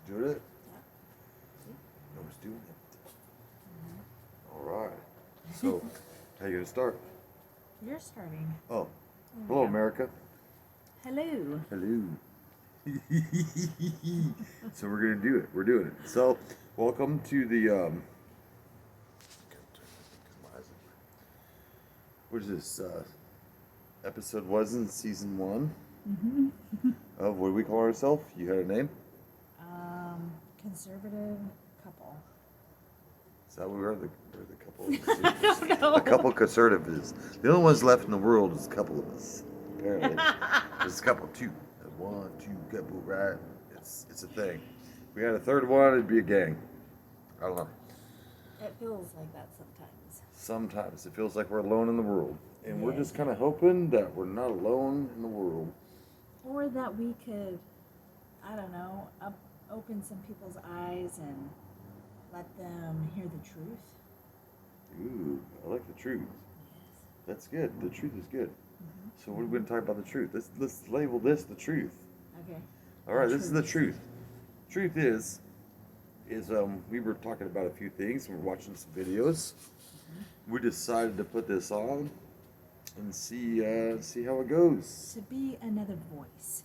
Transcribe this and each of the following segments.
Doing it? Yeah. See? No one's doing it. All right. So, how you gonna start? You're starting. Oh, There we hello, go. America. Hello. Hello. So we're gonna do it. We're doing it. So, welcome to the what is this? Episode wasn't season 1 of what do we call ourselves? You had a name? Conservative couple. Is that what we're the couple? I don't know. A couple conservatives. The only ones left in the world is a couple of us. Apparently, there's a couple, two, 1, 2 couple, right? It's a thing. If we had a third one, it'd be a gang. I don't know. It feels like that sometimes. Sometimes it feels like we're alone in the world, and we're Yeah. just kind of hoping that we're not alone in the world. Or that we could, I don't know, open some people's eyes and let them hear the truth. Ooh, I like the truth. Yes. That's good. The truth is good. So what are we going to talk about the truth? Let's label this the truth. Okay. All right, The this is the truth. Truth is we were talking about a few things. We're watching some videos. We decided to put this on and see how it goes. To be another voice.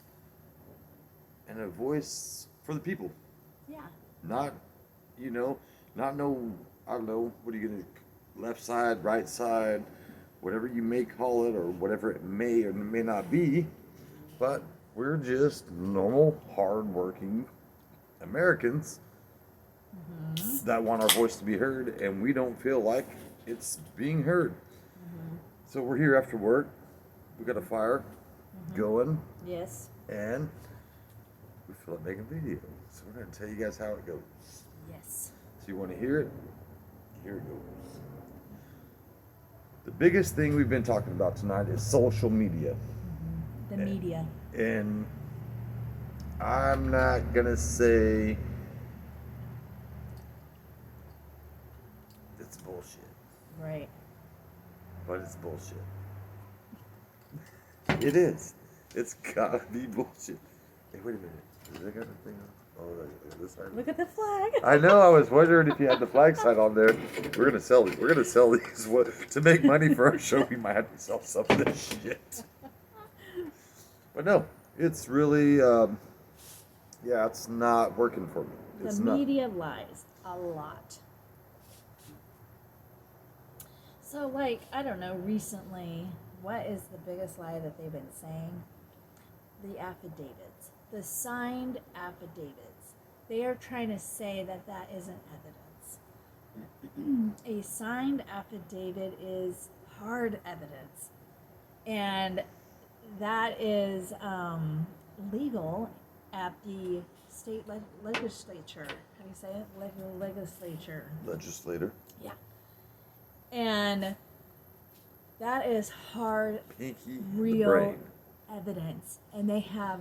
And a voice for the people, Yeah. not not no, I don't know, what are you gonna, left side, right side, whatever you may call it, or whatever it may or may not be, but we're just normal, hard-working Americans that want our voice to be heard, and we don't feel like it's being heard. So we're here after work. We got a fire going, Yes. and we feel like making a video. So we're gonna tell you guys how it goes. Yes. So you want to hear it? Here it goes. The biggest thing we've been talking about tonight is social media. The media. And I'm not going to say it's bullshit, Right. but it's bullshit. It is. It's got to be bullshit. Hey, wait a minute. Is that got a thing on? Oh, this side. Look at the flag. I know. I was wondering if you had the flag sign on there. We're gonna sell these. We're gonna sell these. What, to make money for our show? We might have to sell some of this shit. But no, it's really, yeah, it's not working for me. It's The not. media lies a lot. So, like, I don't know, recently, what is the biggest lie that they've been saying? The affidavits. The signed affidavits. They are trying to say that that isn't evidence. A signed affidavit is hard evidence. And that is legal at the state legislature. How do you say it? Legislature. Legislator. Yeah. And that is hard, Pinky real brain. evidence. And they have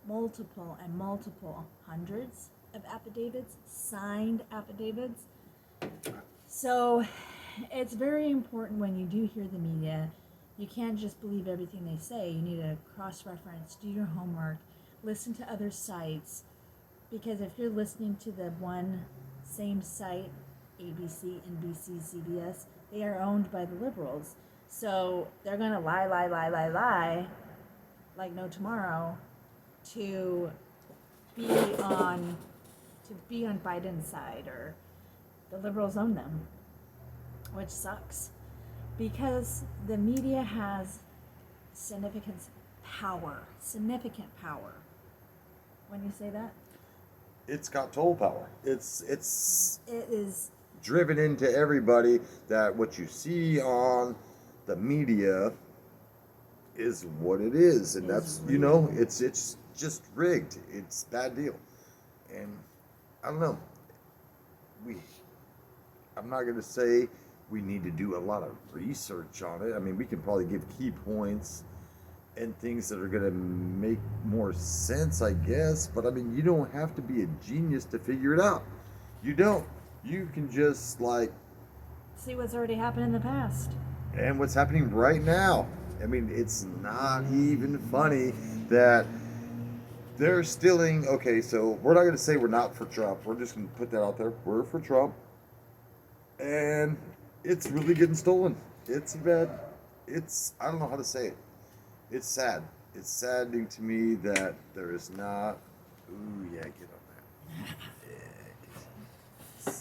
multiple and multiple hundreds of affidavits, signed affidavits. So it's very important when you do hear the media. You can't just believe everything they say. You need to cross-reference, do your homework, listen to other sites. Because if you're listening to the one same site, ABC, NBC, CBS, they are owned by the liberals. So they're going to lie, like no tomorrow, to be on Biden's side, or the liberals own them, which sucks. Because the media has significant power. When you say that? It's got toll power. It is. Driven into everybody that what you see on the media is what it is, and that's it's just rigged. It's a bad deal, and I don't know. I'm not gonna say we need to do a lot of research on it. I mean, we can probably give key points and things that are gonna make more sense, I guess. But I mean, you don't have to be a genius to figure it out. You don't. You can just See what's already happened in the past. And what's happening right now. I mean, it's not even funny that they're stealing. Okay, so we're not going to say we're not for Trump. We're just going to put that out there. We're for Trump, and it's really getting stolen. It's bad. It's I don't know how to say it. It's sad. It's saddening to me that there is not. Ooh yeah, get on that. Yeah.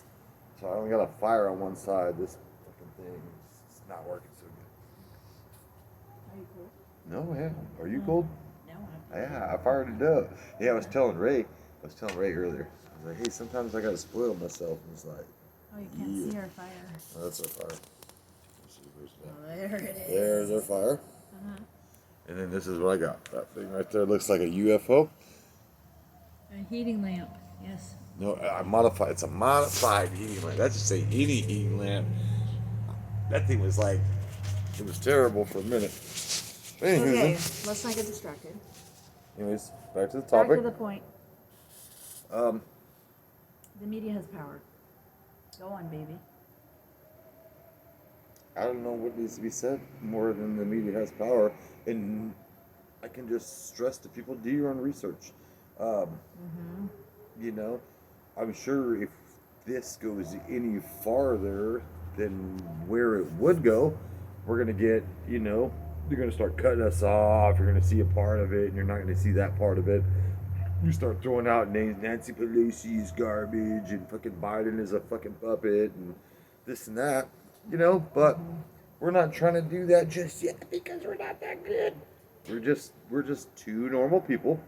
So I only got a fire on one side. This fucking thing is not working so Are you cool? good. No, yeah. Are you cold? No, Yeah, I fired it up. Yeah, I was telling Ray. I was telling Ray earlier. I was like, hey, sometimes I gotta spoil myself. And he's like, Oh, you can't yeah. see our fire. Oh, that's our fire. Let's see, where's Oh, that? there it is. There's our fire. Uh-huh. And then this is what I got. That thing right there looks like a UFO. A heating lamp. Yes. No, I modified. It's a modified heating lamp. That's just a any heating lamp. That thing was like, it was terrible for a minute. Okay, let's not get distracted. Anyways, back to the Back topic. to the point. Um, The media has power. Go on, baby. I don't know what needs to be said more than the media has power, and I can just stress to people: do your own research. You know, I'm sure if this goes any farther than where it would go, we're gonna get, they're gonna start cutting us off. You're gonna see a part of it, and you're not gonna see that part of it. You start throwing out names. Nancy Pelosi is garbage, and fucking Biden is a fucking puppet, and this and that. But we're not trying to do that just yet because we're not that good. We're just two normal people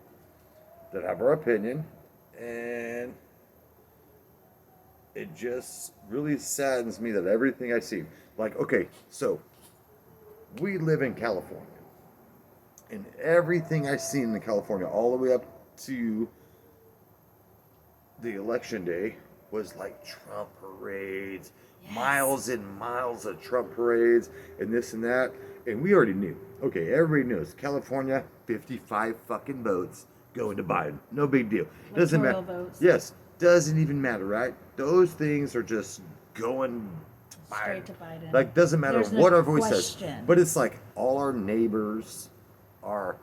that have our opinion, and it just really saddens me that everything I see, like, okay, so we live in California, and everything I seen in California, all the way up to the election day, was like Trump parades, miles and miles of Trump parades, and this and that. And we already knew. Okay, everybody knows. California, 55 fucking votes going to Biden. No big deal. Doesn't matter. Electoral votes. Yes, doesn't even matter, right? Those things are just going to Biden. Straight to Biden. Like, doesn't matter There's no what our voice says. question. But it's like all our neighbors, our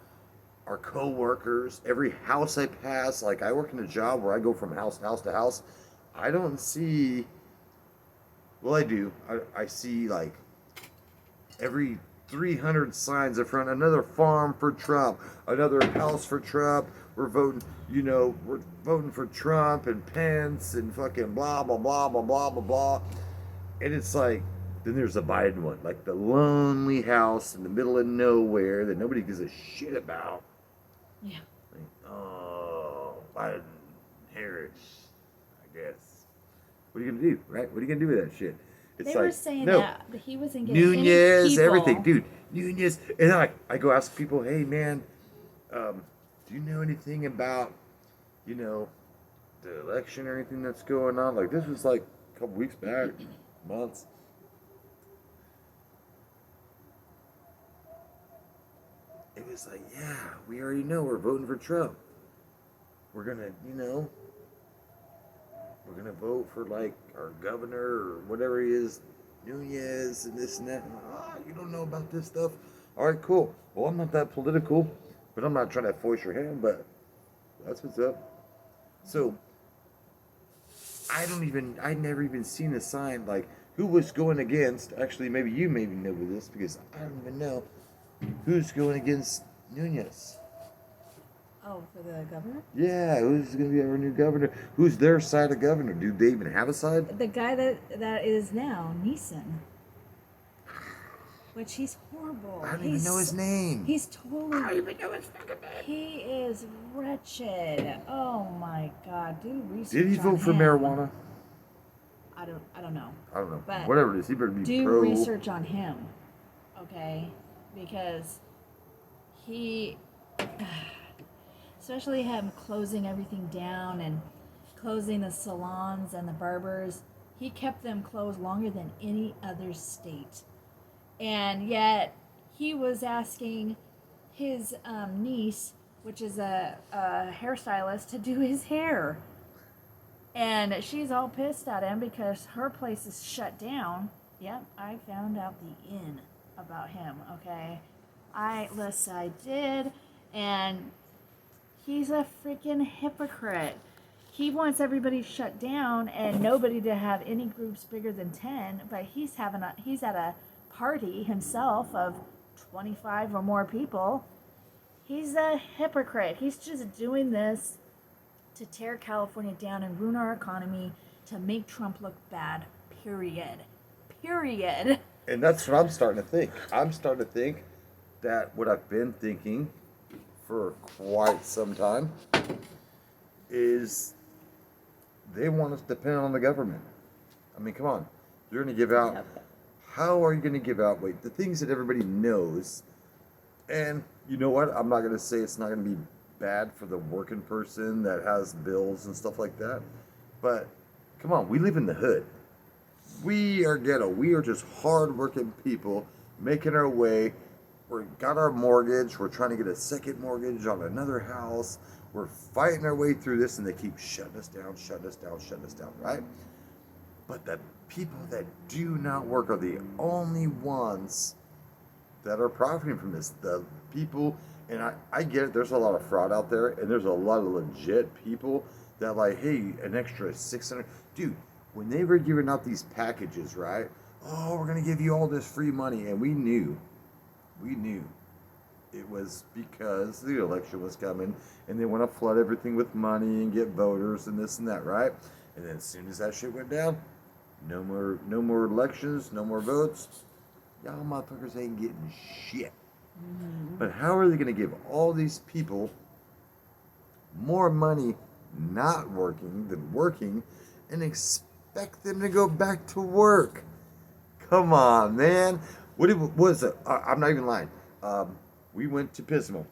co-workers, every house I pass. Like, I work in a job where I go from house to house to house. I don't see. Well, I do. I see like every 300 signs in front. Another farm for Trump. Another house for Trump. We're voting. We're voting for Trump and Pence and fucking blah blah blah blah blah blah blah. And it's like, then there's the Biden one, like the lonely house in the middle of nowhere that nobody gives a shit about. Yeah. Like, oh, Biden, Harris, I guess. What are you gonna do, right? What are you gonna do with that shit? It's They were saying no. that he wasn't getting Nunez, any people. everything, dude. Nunez, and then I go ask people, hey man, do you know anything about, the election or anything that's going on? Like, this was like a couple weeks back, months. It was like, yeah, we already know we're voting for Trump. We're gonna, we're gonna vote for like our governor or whatever he is, Nunez, and this and that. You don't know about this stuff? All right, cool. Well, I'm not that political, but I'm not trying to force your hand, but that's what's up. So, I never even seen a sign like who was going against. Actually, maybe you know this because I don't even know who's going against Nunez. Oh, for the governor? Yeah, who's going to be our new governor? Who's their side of governor? Do they even have a side? The guy that is now, Neeson. Which he's horrible. I don't even know his name. He's totally. I don't even know his fucking name. He is wretched. Oh my God, do research. Did he vote on for him. marijuana? I don't know. I don't know. But whatever it is, he better be do pro. research on him, okay? Because he, especially him closing everything down and closing the salons and the barbers, he kept them closed longer than any other state. And yet he was asking his niece, which is a hairstylist, to do his hair. And she's all pissed at him because her place is shut down. Yep, I found out the in about him, okay? I did. And He's a freaking hypocrite. He wants everybody shut down and nobody to have any groups bigger than 10, but he's at a party himself of 25 or more people. He's a hypocrite. He's just doing this to tear California down and ruin our economy, to make Trump look bad. Period. Period. And that's what I'm starting to think. I'm starting to think that what I've been thinking for quite some time is they want us dependent on the government. I mean, come on. You're going to give out. Yep. How are you going to give out? Wait, the things that everybody knows. And you know what? I'm not going to say it's not going to be bad for the working person that has bills and stuff like that. But come on, we live in the hood. We are ghetto. We are just hard-working people making our way. We got our mortgage. We're trying to get a second mortgage on another house. We're fighting our way through this, and they keep shutting us down, right? But the people that do not work are the only ones that are profiting from this. The people, and I get it, there's a lot of fraud out there, and there's a lot of legit people that like, hey, an extra 600. Dude, when they were giving out these packages, right? Oh, we're going to give you all this free money. And we knew it was because the election was coming and they want to flood everything with money and get voters and this and that, right? And then as soon as that shit went down, no more elections, no more votes. Y'all motherfuckers ain't getting shit. Mm-hmm. But how are they going to give all these people more money not working than working and expect them to go back to work? Come on, man. What was it? I'm not even lying. We went to Pismo,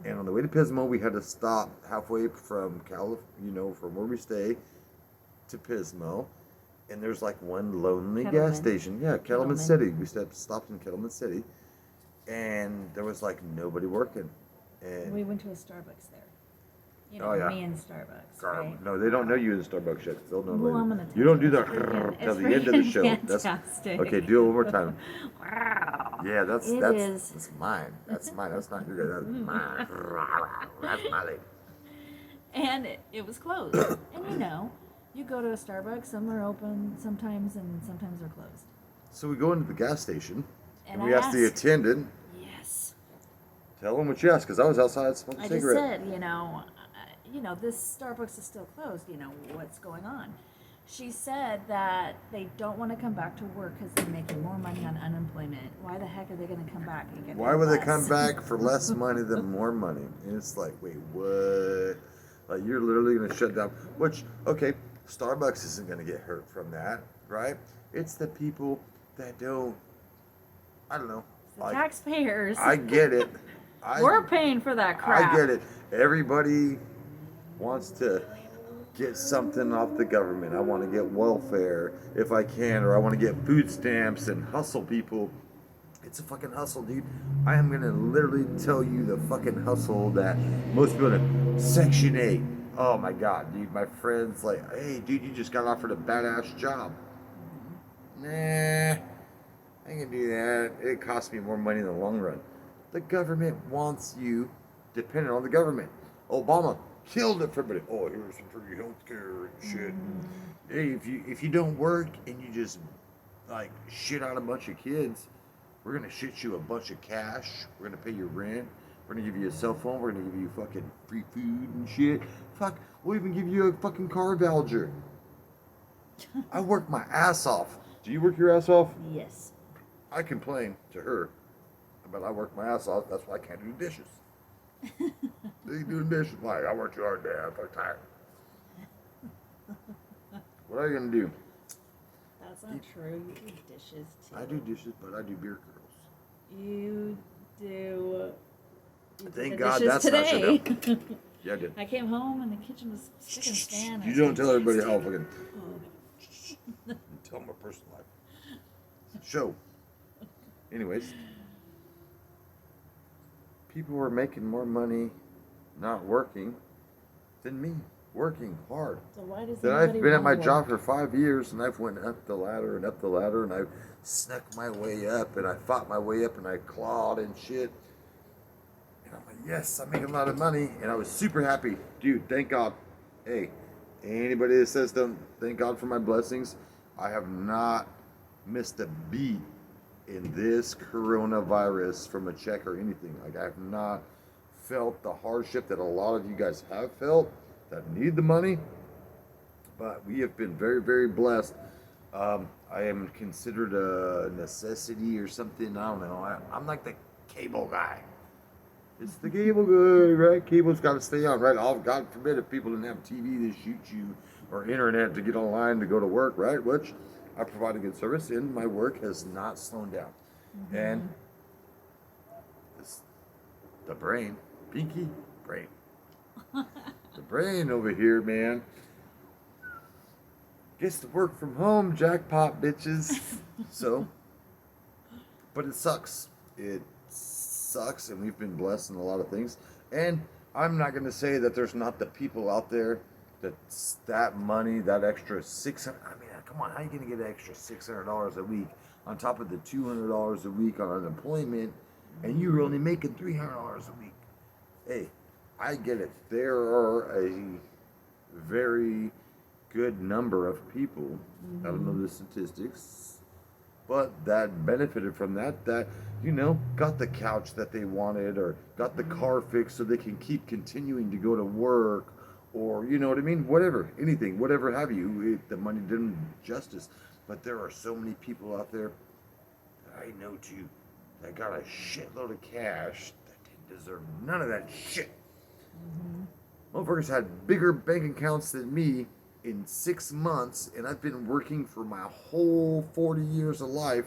and on the way to Pismo, we had to stop halfway from from where we stay to Pismo, and there's like one lonely gas station. Yeah, Kettleman City. We stopped in Kettleman City, and there was like nobody working. And we went to a Starbucks there. Me and Starbucks. Right? No, they don't know you in Starbucks yet. They'll know well, later. I'm gonna tell you don't do that till the end of the show. Fantastic. Okay, do it one more time. Wow. Yeah, that's mine. That's mine. That's not your guy. That's mine. That's my lady. And it was closed. And you go to a Starbucks, some are open sometimes and sometimes they're closed. So we go into the gas station and we I ask the attendant. Yes. Tell them what you asked, because I was outside smoking a cigarette. I just said, this Starbucks is still closed. What's going on? She said that they don't want to come back to work because they're making more money on unemployment. Why the heck are they going to come back and get Why would less? they come back for less money than more money? And it's like, wait, what? Like, you're literally going to shut down. Which, okay, Starbucks isn't going to get hurt from that, right? It's the people that don't, I don't know. The taxpayers. I get it. We're paying for that crap. I get it. Everybody wants to get something off the government. I want to get welfare if I can, or I want to get food stamps and hustle people. It's a fucking hustle, dude. I am going to literally tell you the fucking hustle that most people do. Section 8. Oh my God, dude. My friend's like, hey, dude, you just got offered a badass job. Nah, I can do that. It costs me more money in the long run. The government wants you dependent on the government. Obama killed it for everybody. Oh, here's some free health care and shit. Hey, if you don't work and you just like shit out a bunch of kids, we're gonna shit you a bunch of cash. We're gonna pay your rent. We're gonna give you a cell phone. We're gonna give you fucking free food and shit. Fuck, we'll even give you a fucking car voucher. I work my ass off. Do you work your ass off? Yes. I complain to her, but I work my ass off. That's why I can't do dishes. You do dishes. Like, I work too hard, Dad. I'm tired. What are you gonna do? That's not true. You do dishes too. I do dishes, but I do beer curls. You do. Thank God that's today. not shut down. Yeah, I did. I came home and the kitchen was spick and span. You don't tell everybody how fucking. Tell my personal life. Show. Anyways, people were making more money not working than me working hard. So why does that I've been at my job for 5 years, and I've went up the ladder and up the ladder, and I've snuck my way up, and I fought my way up, and I clawed and shit. And I'm like, yes, I'm making a lot of money, and I was super happy, dude. Thank God. Hey, anybody that says thank God for my blessings, I have not missed a beat in this coronavirus from a check or anything. Like I have not felt the hardship that a lot of you guys have felt that need the money, but we have been very, very blessed. I am considered a necessity or something. I don't know. I'm like the cable guy. It's the cable guy, right? Cable's got to stay on, right? Oh, God forbid if people didn't have TV to shoot you or internet to get online to go to work, right? Which I provide a good service, and my work has not slowed down. And it's the brain, pinky brain, the brain over here, man. Gets to work from home, jackpot, bitches. So, but it sucks. It sucks, and we've been blessed in a lot of things. And I'm not going to say that there's not the people out there that money, that extra 600. I mean, come on, how are you going to get an extra $600 a week on top of the $200 a week on unemployment, and you're only making $300 a week? Hey, I get it. There are a very good number of people, I don't know the statistics, but that benefited from that, got the couch that they wanted or got the car fixed so they can keep continuing to go to work, or you know what I mean, whatever, anything, whatever have you. The money didn't justice. But there are so many people out there that I know too that got a shitload of cash that didn't deserve none of that shit. Motherfuckers had bigger bank accounts than me in 6 months, and I've been working for my whole 40 years of life,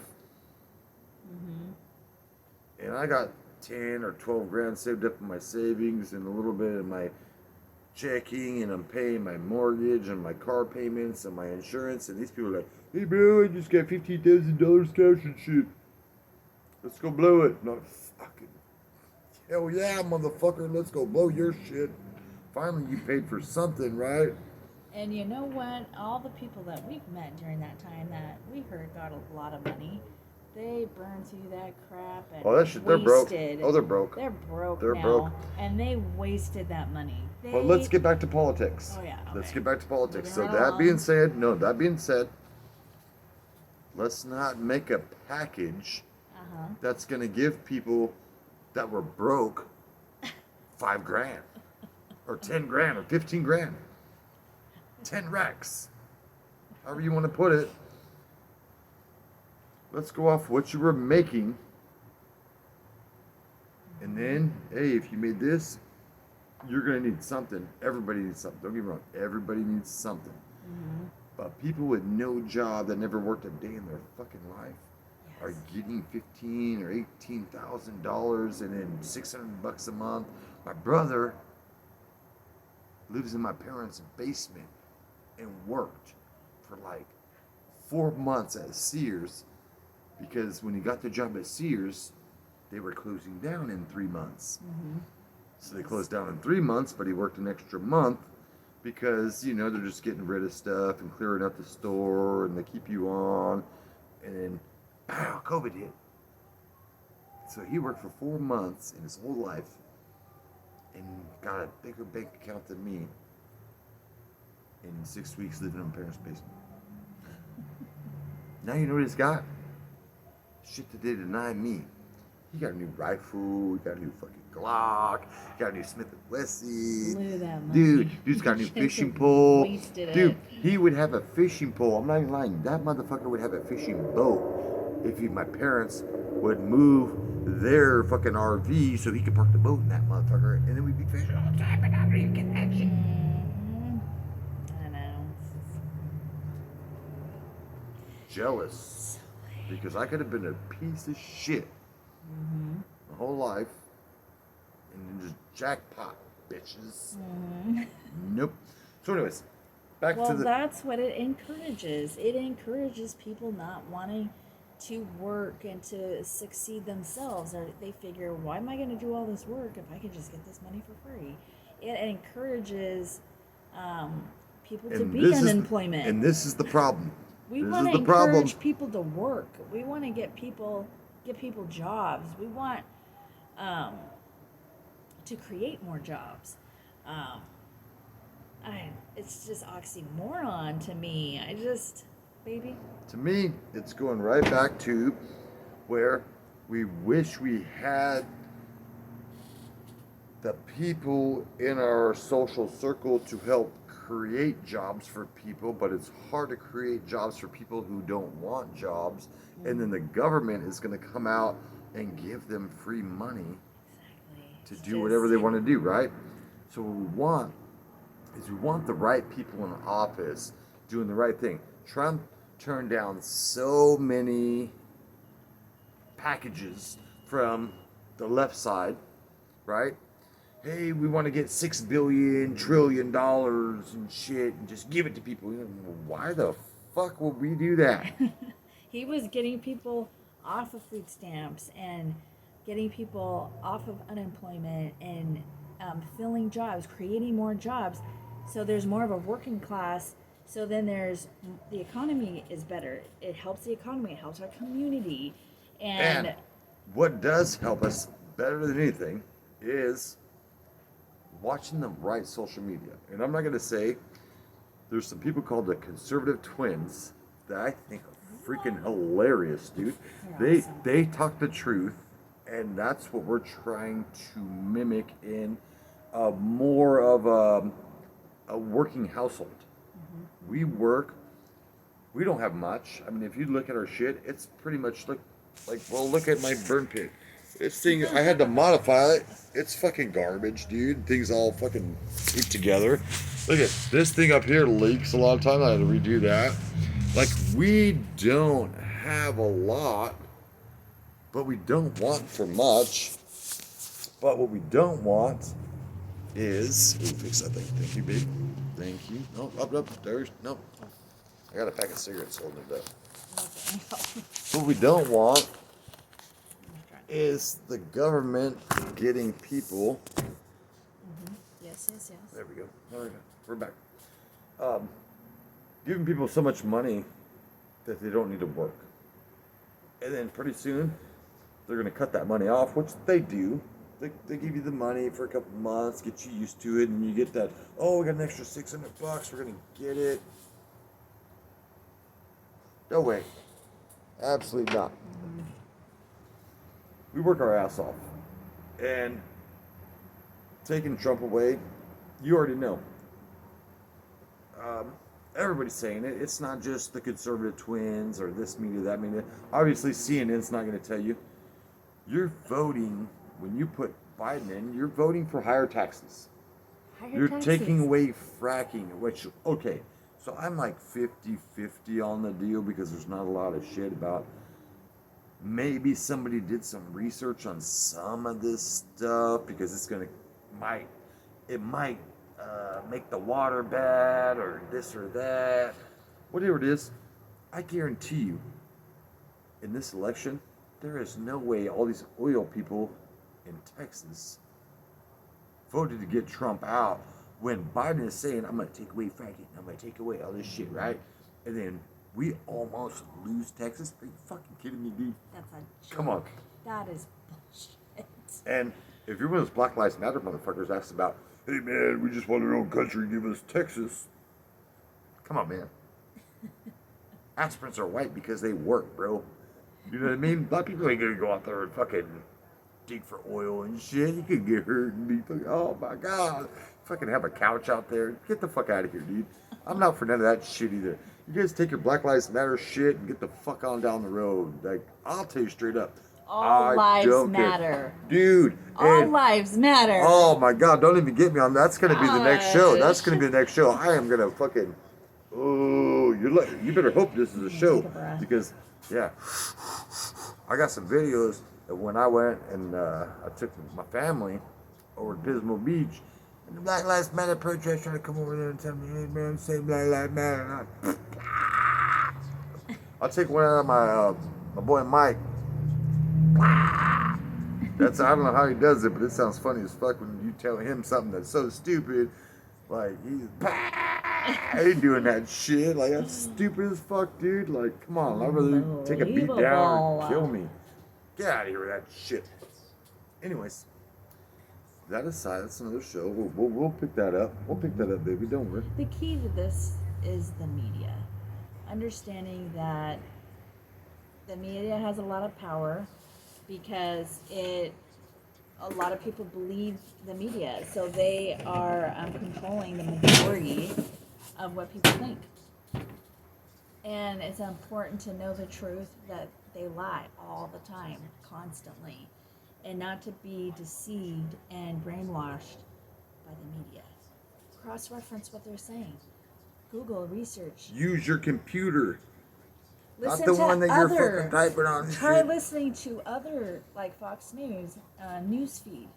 and I got 10 or 12 grand saved up in my savings and a little bit in my checking, and I'm paying my mortgage and my car payments and my insurance, and these people are like, hey bro, I just got $15,000 cash and shit, let's go blow it. Not fucking hell yeah, motherfucker, let's go blow your shit. Finally you paid for something, right? And you know what? All the people that we've met during that time that we heard got a lot of money, they burned through that crap and Oh, that shit, they're broke. Oh, they're broke. They're broke They're now, broke. and they wasted that money. But let's get back to politics. Oh, yeah, Let's okay. get back to politics. So Moving right that being along. said, let's not make a package that's gonna give people that were broke 5 grand or 10 grand or 15 grand. 10 racks, however you want to put it. Let's go off what you were making, and then, hey, if you made this, you're gonna need something. Everybody needs something. Don't get me wrong, everybody needs something. But people with no job that never worked a day in their fucking life are getting $15,000 or $18,000 and then $600 a month. My brother lives in my parents' basement and worked for like 4 months at Sears, because when he got the job at Sears, they were closing down in 3 months. So they closed down in 3 months, but he worked an extra month because, they're just getting rid of stuff and clearing out the store, and they keep you on. And then, pow, COVID hit. So he worked for 4 months in his whole life and got a bigger bank account than me in 6 weeks living in my parents' basement. Now you know what he's got? Shit that they denied me. He got a new rifle, he got a new fucking Glock, he got a new Smith & Wesson. Dude's got a new fishing pole. Dude, he would have a fishing pole. I'm not even lying. That motherfucker would have a fishing boat if my parents would move their fucking RV so he could park the boat in that motherfucker, and then we'd be fishing all the time, and I don't even get that shit. I know. Jealous, because I could have been a piece of shit my whole life, and then just jackpot, bitches. Nope. So anyways, back to the... Well, that's what it encourages. It encourages people not wanting to work and to succeed themselves. Or they figure, why am I going to do all this work if I can just get this money for free? It encourages people to be in employment. And this is the problem. We want to encourage people to work. We want to get people jobs. We want to create more jobs. Um, it's just oxymoron to me. Baby. To me, it's going right back to where we wish we had the people in our social circle to help create jobs for people, but it's hard to create jobs for people who don't want jobs. And then the government is going to come out and give them free money to do whatever they want to do, right? So what we want is we want the right people in office doing the right thing. Trump turned down so many packages from the left side, right? Hey, we want to get $6 trillion and shit and just give it to people. Why the fuck would we do that? He was getting people off of food stamps and getting people off of unemployment and filling jobs, creating more jobs. So there's more of a working class. So then the economy is better. It helps the economy. It helps our community. And what does help us better than anything is watching the right social media. And I'm not going to say there's some people called the conservative twins that I think are freaking hilarious, dude. They talk the truth, and that's what we're trying to mimic in more of a working household. Mm-hmm. We work. We don't have much. I mean, if you look at our shit, it's pretty much look at my burn pit. This thing, I had to modify it. It's fucking garbage, dude. Things all fucking put together. Look at this thing up here leaks a lot of times. I had to redo that. Like, we don't have a lot, but we don't want for much. But what we don't want is... Ooh, fix that thing. Thank you, babe. Thank you. No, up. There's... No. I got a pack of cigarettes holding it up. Okay. What we don't want is the government getting people. Mm-hmm. Yes. There we go. All right, we're back. Giving people so much money that they don't need to work. And then pretty soon, they're going to cut that money off, which they do. They give you the money for a couple months, get you used to it, and you get that, oh, we got an extra $600, we're going to get it. No way. Absolutely not. Mm-hmm. We work our ass off. And taking Trump away, you already know. Everybody's saying it. It's not just the conservative twins or this media, that media. Obviously, CNN's not going to tell you. You're voting, when you put Biden in, you're voting for higher taxes. You're taking away fracking, which, okay, so I'm like 50-50 on the deal because there's not a lot of shit about. Maybe somebody did some research on some of this stuff because it might make the water bad or this or that. Whatever it is, I guarantee you, in this election, there is no way all these oil people in Texas voted to get Trump out when Biden is saying, I'm going to take away fracking, I'm going to take away all this shit, right? And then we almost lose Texas. Are you fucking kidding me, dude? That's a joke. Come on. That is bullshit. And if you're one of those Black Lives Matter motherfuckers asks about, hey man, we just want our own country, give us Texas. Come on, man. Aspirants are white because they work, bro. You know what I mean? Black people ain't gonna go out there and fucking dig for oil and shit. You could get hurt and be fucking, oh my god. Fucking have a couch out there. Get the fuck out of here, dude. I'm not for none of that shit either. You guys take your Black Lives Matter shit and get the fuck on down the road. Like, I'll tell you straight up. All lives matter. Dude. All lives matter. Oh my god, don't even get me on that. That's going to be the next show. That's going to be the next show. I am going to fucking... Oh, you better hope this is a show. Because, yeah. I got some videos of when I went and I took my family over to Pismo Beach. And the Black Lives Matter protesters trying to come over there and tell me, hey man, say Black Lives Matter. I'll take one out of my boy Mike. I don't know how he does it, but it sounds funny as fuck when you tell him something that's so stupid. Like, he ain't doing that shit. Like, that's stupid as fuck, dude. Like, come on, I'd rather take a beat down and kill me. Get out of here with that shit. Anyways, that aside, that's another show. We'll pick that up. We'll pick that up, baby. Don't worry. The key to this is the media. Understanding that the media has a lot of power because a lot of people believe the media, so they are controlling the majority of what people think. And it's important to know the truth that they lie all the time, constantly, and not to be deceived and brainwashed by the media. Cross-reference what they're saying. Google, research. Use your computer. Listen Not the to one that other. you're fucking typing on. and Try shit. listening to other, like Fox News, newsfeed.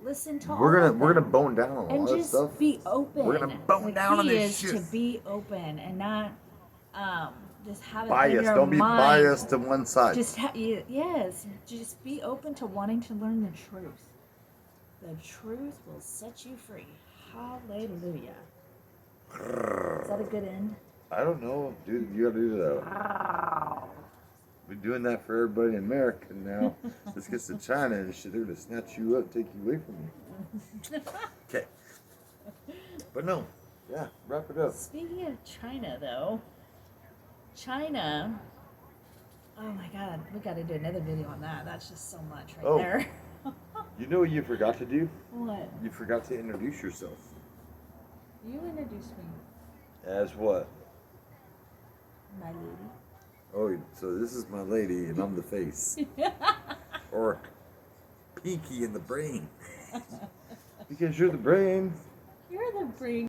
Listen to all We're of gonna them. bone down on And all that just stuff. be open. We're gonna bone the down on key this is shit. to be open and not just have it in Bias. your Don't be mind. biased to one side. Just yes, just be open to wanting to learn the truth. The truth will set you free. Hallelujah. Is that a good end? I don't know, dude. You gotta do that. We're doing that for everybody in America now. This gets to China and shit. They're gonna snatch you up, take you away from you. Okay. But no, yeah. Wrap it up. Speaking of China, though, China. Oh my God, we got to do another video on that. That's just so much right Oh. there. You know what you forgot to do? What? You forgot to introduce yourself. You introduced me, As what? my lady. Oh, so this is my lady and I'm the face. Or Pinky in the brain. Because you're the brain. You're the brain.